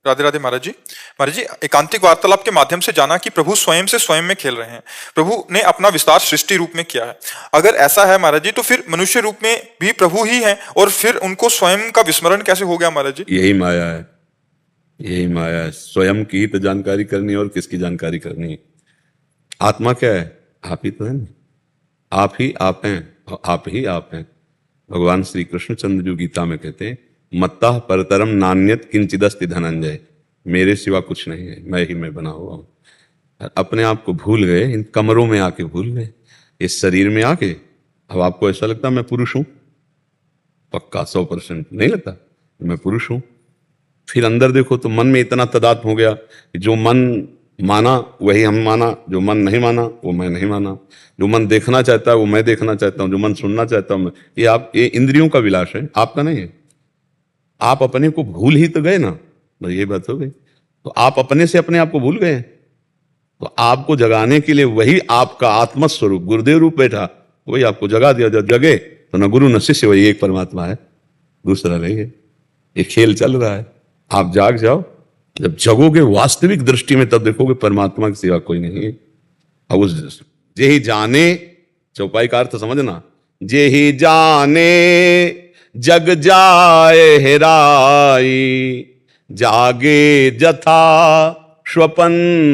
राधे राधे महाराज जी। महाराज जी, एकांतिक वार्तालाप के माध्यम से जाना कि प्रभु स्वयं से स्वयं में खेल रहे हैं। प्रभु ने अपना विस्तार सृष्टि रूप में किया है। अगर ऐसा है महाराज जी, तो फिर मनुष्य रूप में भी प्रभु ही हैं, और फिर उनको स्वयं का विस्मरण कैसे हो गया महाराज जी? यही माया है, यही माया है। स्वयं की तो जानकारी करनी और किसकी जानकारी करनी है। आत्मा क्या है? आप ही तो है ना, आप ही आप हैं और आप ही आप हैं। भगवान श्री कृष्णचंद्र जो गीता में कहते हैं, मत्तः परतरम नान्यत किंचिदस्ति धनंजय, मेरे सिवा कुछ नहीं है, मैं ही मैं बना हुआ हूं। अपने आप को भूल गए, इन कमरों में आके भूल गए, इस शरीर में आके। अब आपको ऐसा लगता मैं पुरुष हूं? पक्का 100% नहीं लगता मैं पुरुष हूं। फिर अंदर देखो तो मन में इतना तदात्म हो गया कि जो मन माना वही हम माना, जो मन नहीं माना वो मैं नहीं माना, जो मन देखना चाहता है वो मैं देखना चाहता हूं, जो मन सुनना चाहता हूं मैं। ये इंद्रियों का विलास है, आपका नहीं है। आप अपने को भूल ही तो गए ना, तो ये बात हो गई। तो आप अपने से अपने आप को भूल गए। तो आपको जगाने के लिए वही आपका आत्म स्वरूप गुरुदेव रूप बैठा, वही आपको जगा दिया। जब जगे तो न गुरु न शिष्य, वही एक परमात्मा है, दूसरा नहीं है। ये खेल चल रहा है, आप जाग जाओ। जब जगोगे वास्तविक दृष्टि में, तब देखोगे परमात्मा की सिवा कोई नहीं है। अब उस जे ही जाने, चौपाई का अर्थ समझना, जे ही जाने जग जाए हेराई, जागे जथा स्वपन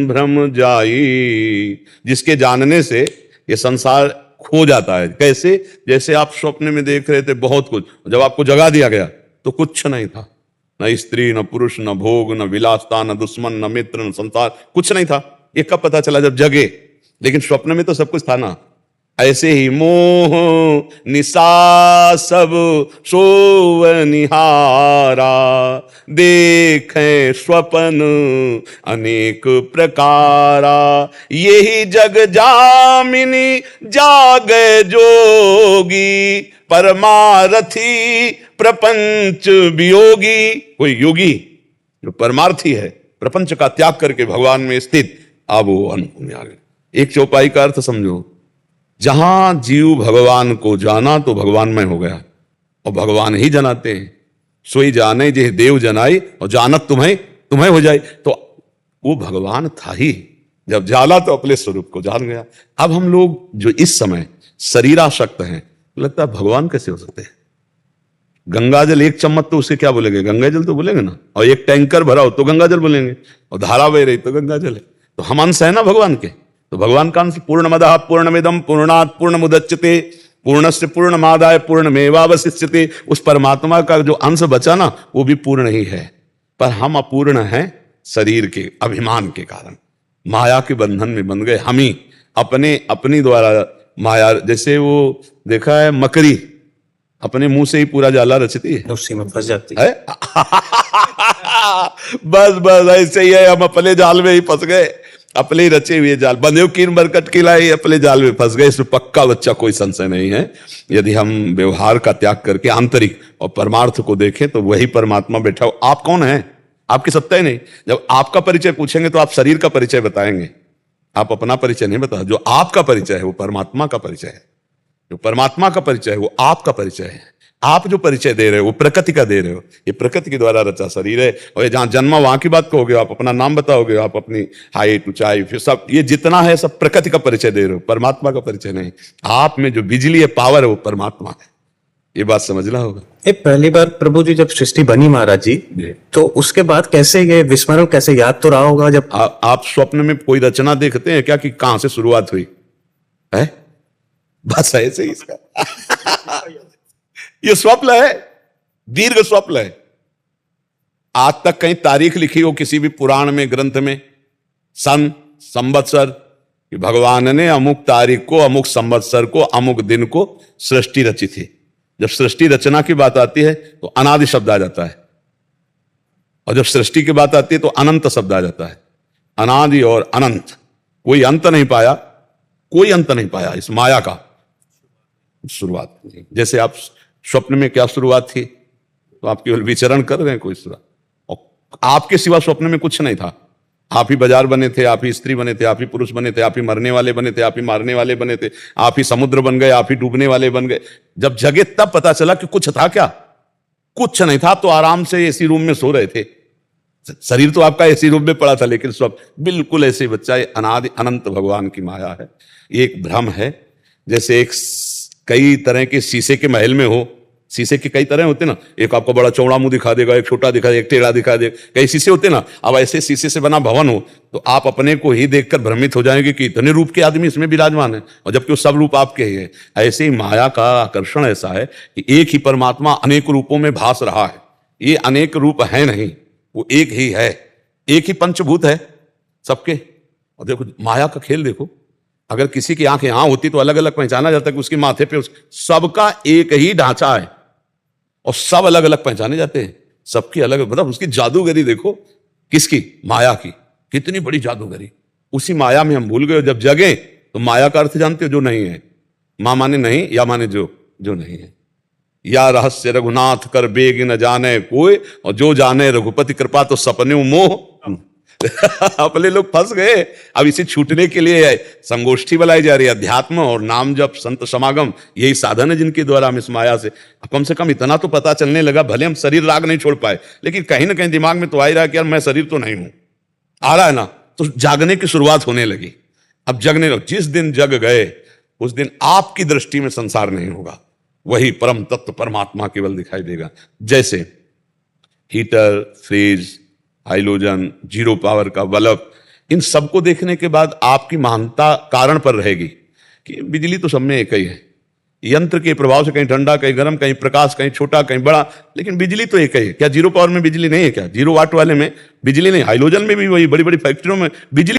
भ्रम जाई। जिसके जानने से ये संसार खो जाता है। कैसे? जैसे आप स्वप्न में देख रहे थे बहुत कुछ, जब आपको जगा दिया गया तो कुछ नहीं था, न स्त्री न पुरुष न भोग न विलासता न दुश्मन न मित्र न संसार, कुछ नहीं था। ये कब पता चला? जब जगे। लेकिन स्वप्न में तो सब कुछ था ना। ऐसे ही मोह निशा सब सोवनिहारा, देखें स्वपन अनेक प्रकारा। यही जग जामिनी जागे जोगी, परमारथी प्रपंच वियोगी। कोई योगी जो परमार्थी है, प्रपंच का त्याग करके भगवान में स्थित, अब वो अनुभव में आ गए। एक चौपाई का अर्थ समझो, जहां जीव भगवान को जाना तो भगवानमय हो गया, और भगवान ही जनाते हैं। सोई जाने जे देव जनाई, और जानत तुम्हें तुम्हें हो जाए। तो वो भगवान था ही, जब जाला तो अपने स्वरूप को जान गया। अब हम लोग जो इस समय शरीरासक्त हैं, लगता है भगवान कैसे हो सकते हैं? गंगा जल एक चम्मच तो उसे क्या बोलेंगे? गंगा जल तो बोलेंगे ना। और एक टैंकर भरा हो तो गंगा जल बोलेंगे, और धारा बह रही तो गंगा जल है। तो हम अंश है ना भगवान के। तो भगवान का अंश पूर्णमदः पूर्णमिदं पूर्णात् पूर्णमुदच्यते पूर्णस्य पूर्णमादाय पूर्णमेवावशिष्यते। उस परमात्मा का जो अंश बचा ना, वो भी पूर्ण ही है। पर हम अपूर्ण हैं शरीर के अभिमान के कारण, माया के बंधन में बंध गए। हम ही अपनी द्वारा माया, जैसे वो देखा है मकड़ी अपने मुंह से ही पूरा जाला रचती है, उसी में फंस जाती है। बस ऐसे ही है। हम अपने जाल में ही फंस गए, अपने ही रचे हुए जाल। बंधे कीन बरकट की लाई, अपने जाल में फंस गए। इसमें पक्का बच्चा कोई संशय नहीं है। यदि हम व्यवहार का त्याग करके आंतरिक और परमार्थ को देखें तो वही परमात्मा बैठा हो। आप कौन है? आपकी सत्ता ही नहीं। जब आपका परिचय पूछेंगे तो आप शरीर का परिचय बताएंगे, आप अपना परिचय नहीं बता। जो आपका परिचय है वो परमात्मा का परिचय है। जो परमात्मा का परिचय है वो आपका परिचय है। आप जो परिचय दे रहे हो वो प्रकृति का दे रहे हो। ये प्रकृति के द्वारा रचा शरीर है। और ये जहां जन्मा वहां की बात कहोगे, आप अपना नाम बताओगे, आप अपनी हाइट ऊंचाई, फिर सब ये जितना है सब प्रकृति का परिचय दे रहे हो, परमात्मा का परिचय नहीं। आप में जो बिजली है, पावर है, वो परमात्मा है। ये बात समझना होगा। पहली बार प्रभु जी जब सृष्टि बनी महाराज जी, तो उसके बाद कैसे ये विस्मरण, कैसे याद तो रहा होगा जब आप स्वप्न में कोई रचना देखते हैं क्या कि कहां से शुरुआत हुई है? बस ऐसे ही इसका ये स्वप्न है, दीर्घ स्वप्न है। आज तक कहीं तारीख लिखी हो किसी भी पुराण में, ग्रंथ में, सन संवत्सर, कि भगवान ने अमुक तारीख को, अमुक संवत्सर को, अमुक दिन को सृष्टि रची थी। जब सृष्टि रचना की बात आती है तो अनादि शब्द आ जाता है, और जब सृष्टि की बात आती है तो अनंत शब्द आ जाता है। अनादि और अनंत, कोई अंत नहीं पाया, कोई अंत नहीं पाया इस माया का। शुरुआत जैसे आप स्वप्न में क्या शुरुआत थी, तो आप केवल विचरण कर रहे हैं, कोई शुरुआत। और आपके सिवा स्वप्न में कुछ नहीं था। आप ही बाजार बने थे, आप ही स्त्री बने थे, आप ही पुरुष बने थे, आप ही मरने वाले बने थे, आप ही मारने वाले बने थे, आप ही समुद्र बन गए, आप ही डूबने वाले बन गए। जब जगे तब पता चला कि कुछ था क्या? कुछ नहीं था। तो आराम से एसी रूम में सो रहे थे, शरीर तो आपका ऐसे रूप में पड़ा था, लेकिन सब बिल्कुल ऐसे बच्चा, ये अनादि अनंत भगवान की माया है। ये एक भ्रम है। जैसे एक कई तरह के शीशे के महल में हो, शीशे के कई तरह होते ना, एक आपको बड़ा चौड़ा मुंह दिखा देगा, एक छोटा दिखा देगा, एक टेढ़ा दिखा देगा, कई शीशे होते ना। अब ऐसे शीशे से बना भवन हो तो आप अपने को ही देखकर भ्रमित हो जाएंगे कि इतने रूप के आदमी इसमें विराजमान है, और जबकि वो सब रूप आपके ही है। ऐसे ही माया का आकर्षण ऐसा है कि एक ही परमात्मा अनेक रूपों में भास रहा है। ये अनेक रूप है नहीं, वो एक ही है, एक ही पंचभूत है सबके। और देखो माया का खेल देखो, अगर किसी की आंख यहां होती तो अलग अलग पहचाना जाता कि उसके माथे पे सबका एक ही ढांचा है और सब अलग अलग पहचाने जाते हैं, सबकी अलग, मतलब उसकी जादूगरी देखो। किसकी? माया की। कितनी बड़ी जादूगरी। उसी माया में हम भूल गए। जब जगे तो माया का अर्थ जानते हो, जो नहीं है। मां माने नहीं, या माने जो नहीं है। या रहस्य रघुनाथ कर बेग न जाने कोई, और जो जाने रघुपति कृपा तो सपने मोह। अपने लोग फंस गए। अब इसे छूटने के लिए संगोष्ठी बुलाई जा रही है। अध्यात्म और नाम जप, संत समागम, यही साधन है जिनके द्वारा हम इस माया से कम से इतना तो पता चलने लगा। भले हम शरीर राग नहीं छोड़ पाए, लेकिन कहीं ना कहीं दिमाग में तो आ ही रहा कि यार मैं शरीर तो नहीं हूं, आ रहा है ना। तो जागने की शुरुआत होने लगी। अब जगने लग, जिस दिन जग गए उस दिन आपकी दृष्टि में संसार नहीं होगा, वही परम तत्व परमात्मा केवल दिखाई देगा। जैसे heater, fridge, halogen, zero power का बल्ब, इन सबको देखने के बाद आपकी महानता कारण पर रहेगी कि बिजली तो सब में एक ही है। यंत्र के प्रभाव से कहीं ठंडा, कहीं गर्म, कहीं प्रकाश, कहीं छोटा, कहीं बड़ा, लेकिन बिजली तो एक ही है। क्या जीरो पावर में बिजली नहीं है? क्या जीरो वाट वाले में बिजली नहीं? हाइलोजन में भी वही, बड़ी बड़ी फैक्ट्रियों में बिजली